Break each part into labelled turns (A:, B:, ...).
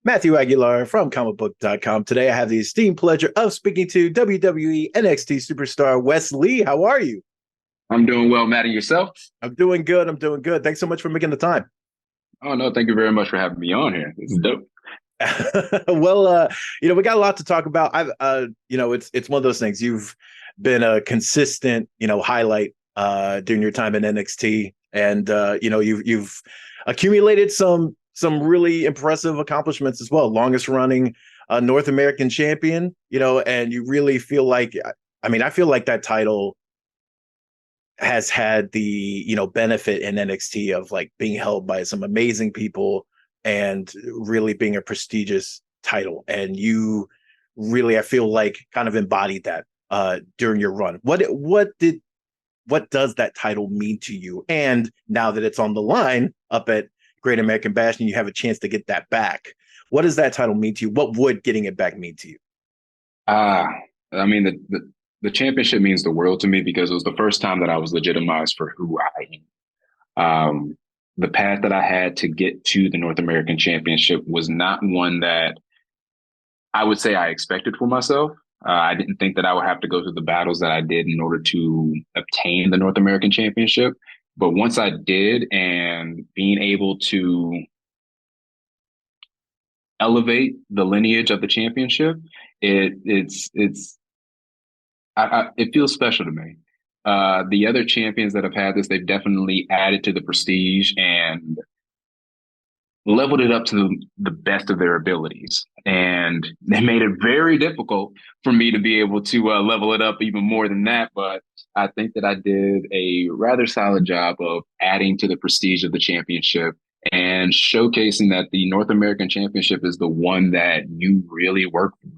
A: Matthew Aguilar from ComicBook.com. Today I have the esteemed pleasure of speaking to WWE NXT superstar Wes Lee. How are you?
B: I'm doing well, Matt, and yourself?
A: I'm doing good. Thanks so much for making the time.
B: Oh, no, thank you very much for having me on here. This is dope.
A: Well, we got a lot to talk about. It's one of those things. You've been a consistent, highlight during your time in NXT, and you've accumulated some really impressive accomplishments as well. Longest running North American champion, and you really feel like, I feel like that title has had the benefit in NXT of like being held by some amazing people and really being a prestigious title. And you really, I feel like, kind of embodied that during your run. What does that title mean to you? And now that it's on the line up at Great American Bash and you have a chance to get that back, what does that title mean to you? What would getting it back mean to you?
B: The championship means the world to me because it was the first time that I was legitimized for who I am. The path that I had to get to the North American Championship was not one that I would say I expected for myself. I didn't think that I would have to go through the battles that I did in order to obtain the North American Championship. But once I did, and being able to elevate the lineage of the championship, it feels special to me. The other champions that have had this, they've definitely added to the prestige and leveled it up to the best of their abilities. And they made it very difficult for me to be able to level it up even more than that. But I think that I did a rather solid job of adding to the prestige of the championship and showcasing that the North American Championship is the one that you really work for.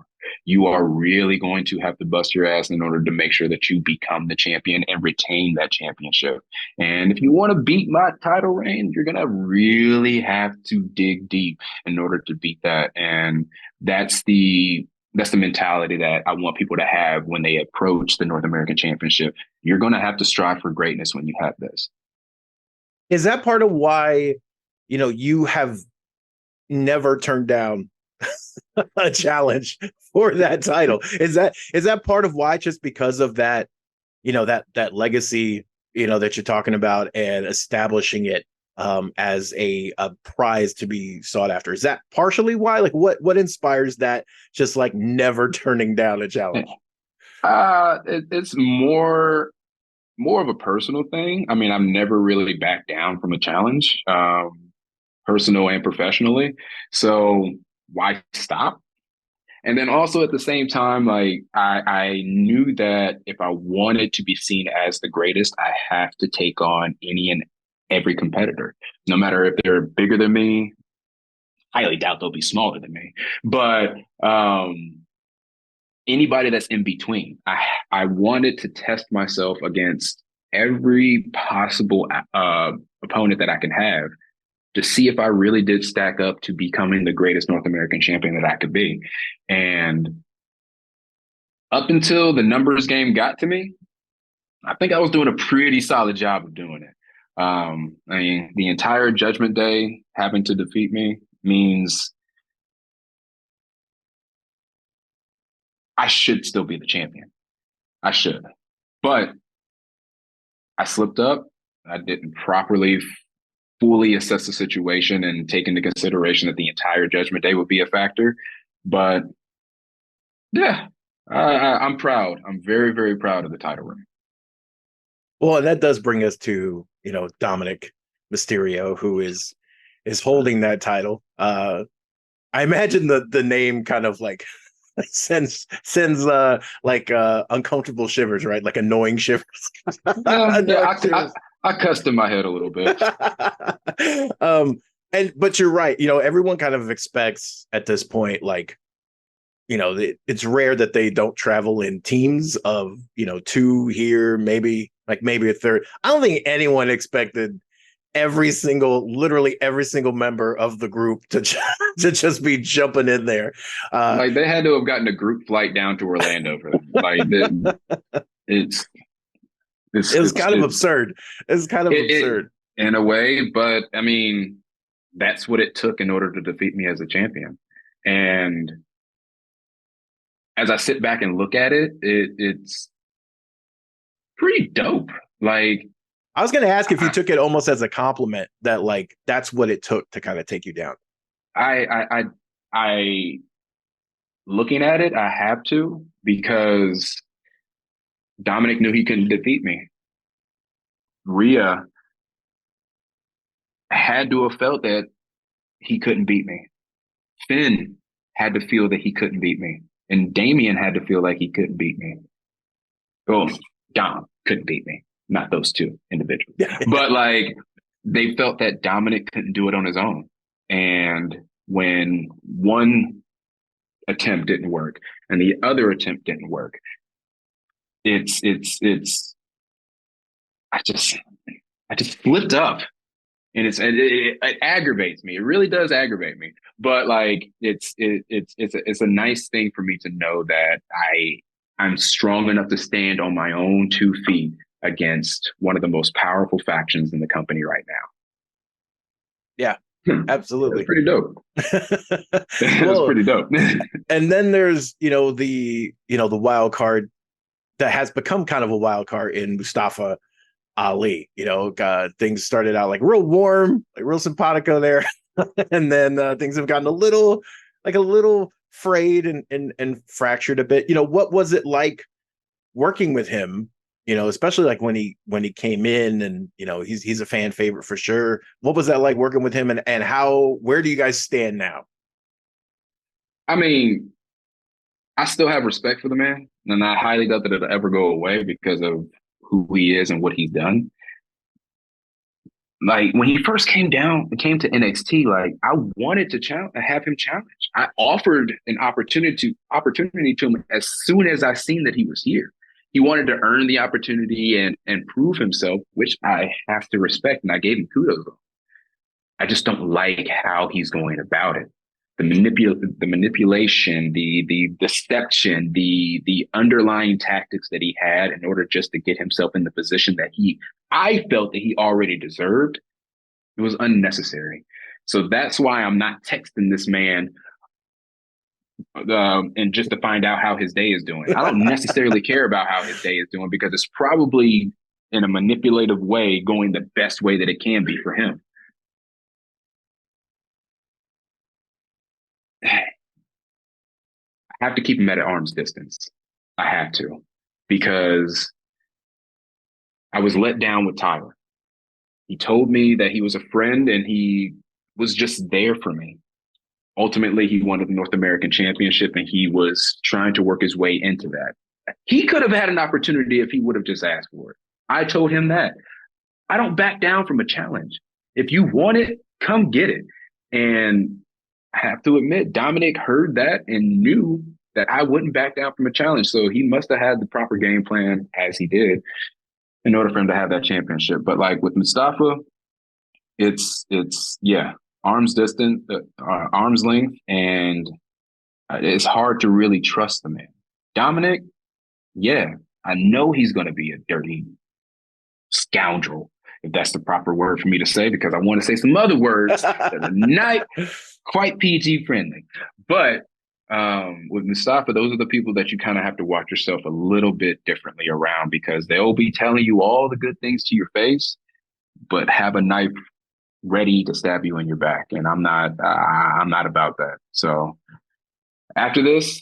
B: You are really going to have to bust your ass in order to make sure that you become the champion and retain that championship. And if you want to beat my title reign, you're going to really have to dig deep in order to beat that. And that's the mentality that I want people to have when they approach the North American Championship. You're going to have to strive for greatness when you have this.
A: Is that part of why, you have never turned down a challenge for that title? Is that part of why, just because of that, that legacy, that you're talking about, and establishing it as a prize to be sought after? Is that partially why? Like, what inspires that, just like never turning down a challenge?
B: It's more of a personal thing. I mean, I've never really backed down from a challenge, personal and professionally. So why stop? And then also at the same time, like I knew that if I wanted to be seen as the greatest, I have to take on any and every competitor, no matter if they're bigger than me. Highly doubt they'll be smaller than me, but anybody that's in between. I wanted to test myself against every possible opponent that I can have to see if I really did stack up to becoming the greatest North American champion that I could be. And up until the numbers game got to me, I think I was doing a pretty solid job of doing it. The entire Judgment Day having to defeat me means I should still be the champion. I should. But I slipped up. I didn't properly fully assess the situation and take into consideration that the entire Judgment Day would be a factor. But yeah, I'm proud. I'm very, very proud of the title reign.
A: Well, and that does bring us to, Dominik Mysterio, who is holding that title. I imagine the name kind of like sends uncomfortable shivers, right? Like annoying shivers.
B: I cussed in my head a little bit.
A: But you're right. Everyone kind of expects at this point, like, it's rare that they don't travel in teams of, two here, maybe a third. I don't think anyone expected literally every single member of the group to just be jumping in there.
B: Like, they had to have gotten a group flight down to Orlando for them. Like, it
A: was kind of absurd. It's kind of absurd
B: in a way, but I mean, that's what it took in order to defeat me as a champion. And as I sit back and look at it, it's pretty dope. Like,
A: I was going to ask if you took it almost as a compliment that like that's what it took to kind of take you down.
B: I looking at it, I have to, because Dominik knew he couldn't defeat me. Rhea had to have felt that he couldn't beat me. Finn had to feel that he couldn't beat me. And Damian had to feel like he couldn't beat me. Oh, Dom couldn't beat me. Not those two individuals. But like, they felt that Dominik couldn't do it on his own. And when one attempt didn't work and the other attempt didn't work, it's I just flipped up. And it aggravates me. It really does aggravate me. But like, it's a nice thing for me to know that I'm strong enough to stand on my own 2 feet against one of the most powerful factions in the company right now.
A: Yeah, absolutely.
B: That's pretty dope. That's pretty dope.
A: And then there's, the wild card that has become kind of a wild card in Mustafa Ali. Things started out like real warm, like real simpatico there. And then things have gotten a little frayed and fractured a bit. What was it like working with him? Especially like when he came in, and he's a fan favorite for sure. What was that like working with him, and where do you guys stand now?
B: I mean, I still have respect for the man, and I highly doubt that it'll ever go away because of who he is and what he's done. Like, when he first came to NXT, like, I wanted to have him challenge. I offered an opportunity to him as soon as I seen that he was here. He wanted to earn the opportunity and prove himself, which I have to respect, and I gave him kudos. I just don't like how he's going about it. The manipulation, the deception, the underlying tactics that he had in order just to get himself in the position that I felt that he already deserved. It was unnecessary. So that's why I'm not texting this man and just to find out how his day is doing. I don't necessarily care about how his day is doing, because it's probably in a manipulative way going the best way that it can be for him. I have to keep him at arm's distance. I have to, because I was let down with Tyler. He told me that he was a friend and he was just there for me. Ultimately, he wanted the North American Championship, and he was trying to work his way into that. He could have had an opportunity if he would have just asked for it. I told him that. I don't back down from a challenge. If you want it, come get it. And I have to admit, Dominik heard that and knew that I wouldn't back down from a challenge. So he must have had the proper game plan, as he did, in order for him to have that championship. But like with Mustafa, it's arm's distance, arm's length, and it's hard to really trust the man. Dominik, yeah, I know he's going to be a dirty scoundrel, if that's the proper word for me to say, because I want to say some other words that are not quite PG friendly. But with Mustafa, those are the people that you kind of have to watch yourself a little bit differently around, because they'll be telling you all the good things to your face, but have a knife ready to stab you in your back. And I'm not about that. So after this,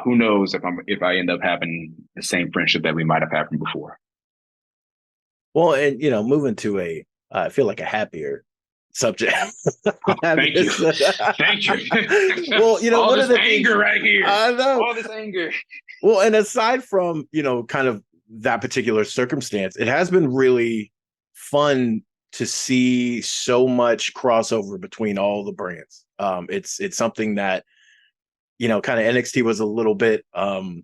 B: who knows if I end up having the same friendship that we might have had from before.
A: Well, and moving to I feel like a happier subject.
B: Thank you. Thank you.
A: Well,
B: all
A: one
B: this
A: of the
B: anger
A: things,
B: right here.
A: I know.
B: All this anger.
A: Well, and aside from, kind of that particular circumstance, it has been really fun to see so much crossover between all the brands. It's something that, kind of NXT was a little bit, I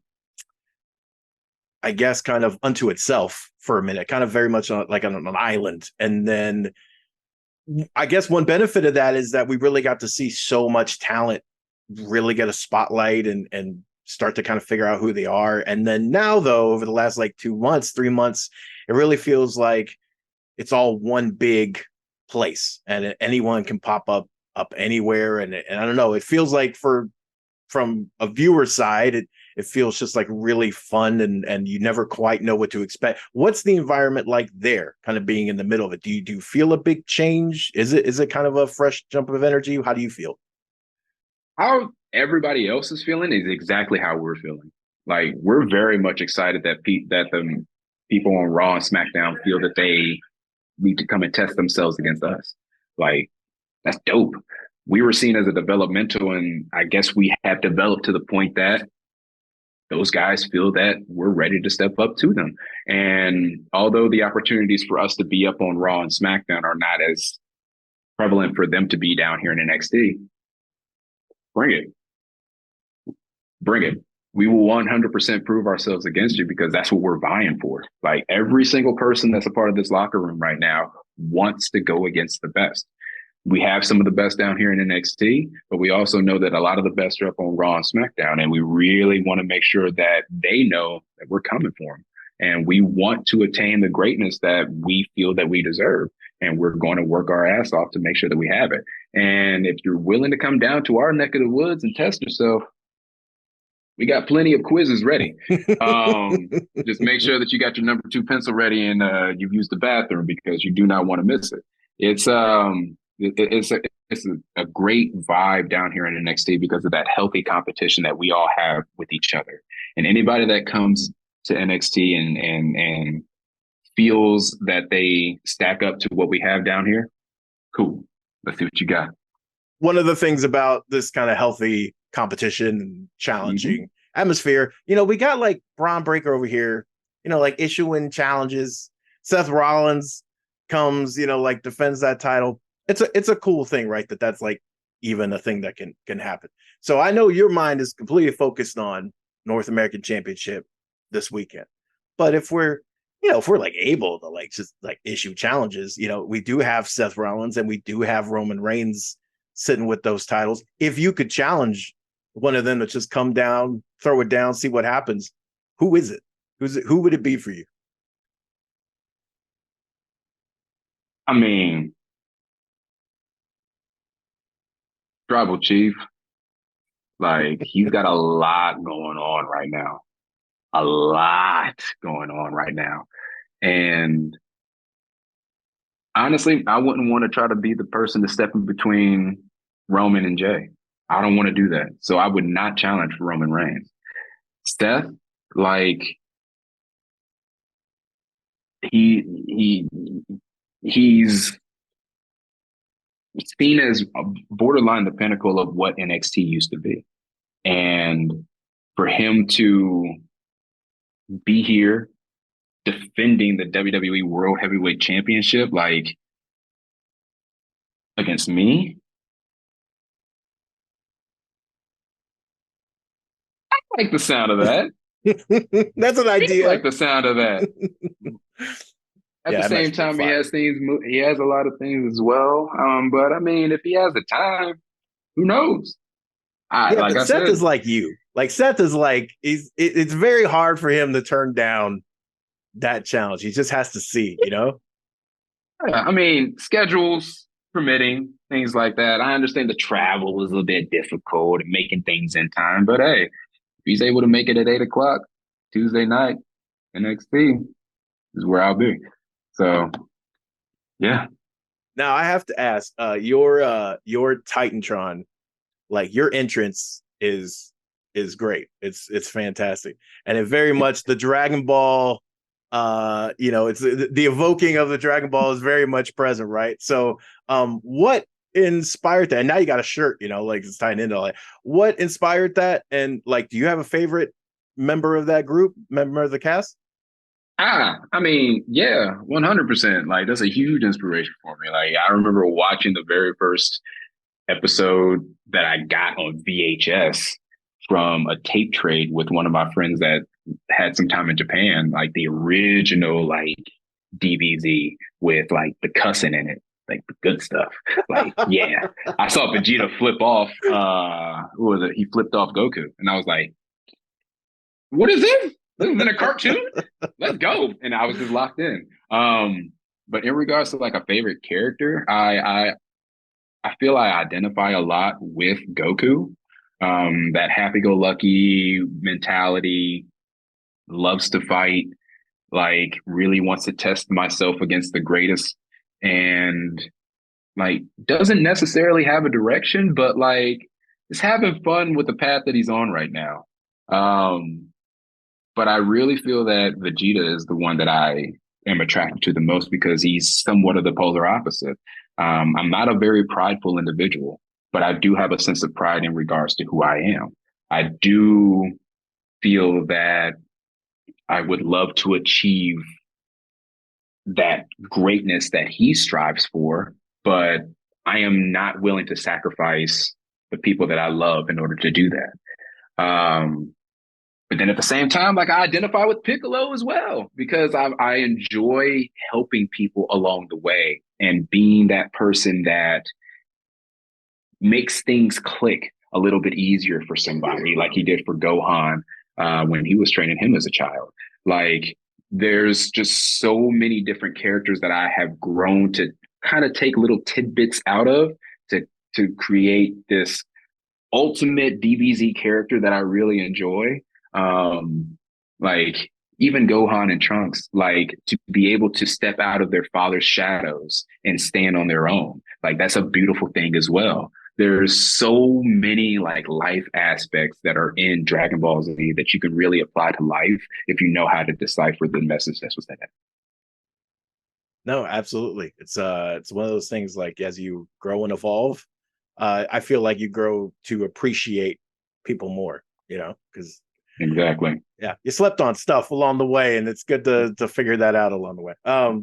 A: guess, kind of unto itself for a minute, kind of very much like on an island. And then I guess one benefit of that is that we really got to see so much talent really get a spotlight and start to kind of figure out who they are. And then now, though, over the last 2 months, 3 months, it really feels like it's all one big place, and anyone can pop up up anywhere. And I don't know, it feels like from a viewer side, it feels just like really fun, and you never quite know what to expect. What's the environment like there, kind of being in the middle of it? Do you feel a big change? Is it kind of a fresh jump of energy? How do you feel?
B: How everybody else is feeling is exactly how we're feeling. Like we're very much excited that the people on Raw and SmackDown feel that they need to come and test themselves against us. Like that's dope. We were seen as a developmental, and I guess we have developed to the point that those guys feel that we're ready to step up to them. And although the opportunities for us to be up on Raw and SmackDown are not as prevalent for them to be down here in NXT, bring it. Bring it. We will 100% prove ourselves against you because that's what we're vying for. Like every single person that's a part of this locker room right now wants to go against the best. We have some of the best down here in NXT, but we also know that a lot of the best are up on Raw and SmackDown, and we really want to make sure that they know that we're coming for them. And we want to attain the greatness that we feel that we deserve. And we're going to work our ass off to make sure that we have it. And if you're willing to come down to our neck of the woods and test yourself, we got plenty of quizzes ready. Just make sure that you got your number 2 pencil ready and you've used the bathroom because you do not want to miss it. It's a great vibe down here in NXT because of that healthy competition that we all have with each other. And anybody that comes to NXT and feels that they stack up to what we have down here, cool. Let's see what you got.
A: One of the things about this kind of healthy competition and challenging atmosphere, we got like Braun Breaker over here, like issuing challenges. Seth Rollins comes, like defends that title. It's a cool thing, right? That's like even a thing that can happen. So I know your mind is completely focused on North American Championship this weekend. But if we're like able to like just like issue challenges, we do have Seth Rollins and we do have Roman Reigns sitting with those titles. If you could challenge one of them to just come down, throw it down, see what happens, who is it? Who would it be for you?
B: I mean, Tribal Chief, like he's got a lot going on right now. A lot going on right now. And honestly, I wouldn't want to try to be the person to step in between Roman and Jay. I don't want to do that. So I would not challenge for Roman Reigns. Seth, like he's seen as borderline the pinnacle of what NXT used to be. And for him to be here defending the WWE World Heavyweight Championship, like against me, I like the sound of that.
A: That's an idea.
B: I like the sound of that. At the same time, he has a lot of things as well. But I mean, if he has the time, who knows?
A: Seth is like you. Like Seth is like it's very hard for him to turn down that challenge. He just has to see,
B: Yeah, I mean, schedules permitting, things like that. I understand the travel is a bit difficult and making things in time, but hey, if he's able to make it at 8:00 Tuesday night, NXT is where I'll be. So, yeah.
A: Now I have to ask, your Titantron, like your entrance is great. It's fantastic, and it very much the Dragon Ball. It's the evoking of the Dragon Ball is very much present, right? So, what inspired that? And now you got a shirt, like it's tying into like what inspired that, and like, do you have a favorite member of that group, member of the cast?
B: I mean, yeah, 100%. Like, that's a huge inspiration for me. Like, I remember watching the very first episode that I got on VHS from a tape trade with one of my friends that had some time in Japan, like the original, like DBZ with like the cussing in it, like the good stuff. Like, yeah, I saw Vegeta flip off. Who was it? He flipped off Goku, and I was like, "What is this? This is in a cartoon? Let's go!" And I was just locked in. But in regards to like a favorite character, I I feel I identify a lot with Goku. That happy-go-lucky mentality, loves to fight, like really wants to test myself against the greatest, and like doesn't necessarily have a direction, but like is having fun with the path that he's on right now. Um, but I really feel that Vegeta is the one that I am attracted to the most because he's somewhat of the polar opposite. I'm not a very prideful individual, but I do have a sense of pride in regards to who I am. I do feel that I would love to achieve that greatness that he strives for, but I am not willing to sacrifice the people that I love in order to do that. But then at the same time, like I identify with Piccolo as well, because I enjoy helping people along the way and being that person that makes things click a little bit easier for somebody, like he did for Gohan when he was training him as a child. Like there's just so many different characters that I have grown to kind of take little tidbits out of to create this ultimate DBZ character that I really enjoy. Like even Gohan and Trunks, like to be able to step out of their father's shadows and stand on their own. Like that's a beautiful thing as well. There's so many like life aspects that are in Dragon Ball Z that you can really apply to life if you know how to decipher the message that's within it.
A: No, absolutely. It's one of those things like as you grow and evolve, I feel like you grow to appreciate people more, because
B: Exactly.
A: yeah, you slept on stuff along the way, and it's good to figure that out along the way.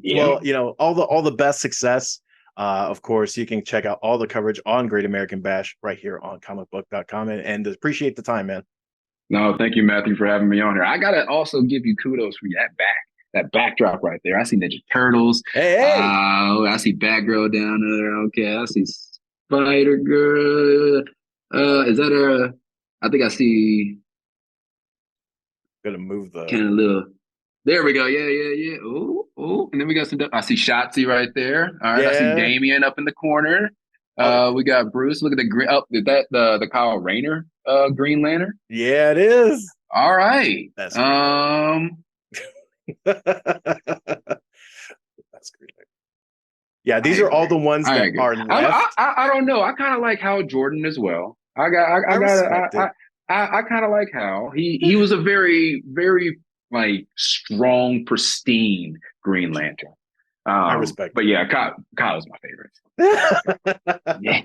B: Yeah.
A: Well, all the best success. Of course, you can check out all the coverage on Great American Bash right here on comicbook.com and appreciate the time, man.
B: No, thank you, Matthew, for having me on here. I gotta also give you kudos for that backdrop right there. I see Ninja Turtles.
A: Hey.
B: I see Batgirl down there. Okay, I see Spider Girl. Is that a? I think I see.
A: Gonna move the
B: Kind of little. There we go. Yeah. Oh. And then we got some. I see Shotzi right there. All right. I see
A: Yeah.
B: Damien up in the corner.
A: Oh,
B: We got Bruce. Look at the green. Oh, is that the Kyle Rayner Green Lantern?
A: yeah, it is.
B: All right.
A: That's great. That's great. Yeah, these are all the ones that are left.
B: I don't know. I kind of like Hal Jordan as well. I kind of like Hal. He was a very like strong, pristine Green Lantern.
A: I respect.
B: But yeah, Kyle's my favorite. Yeah.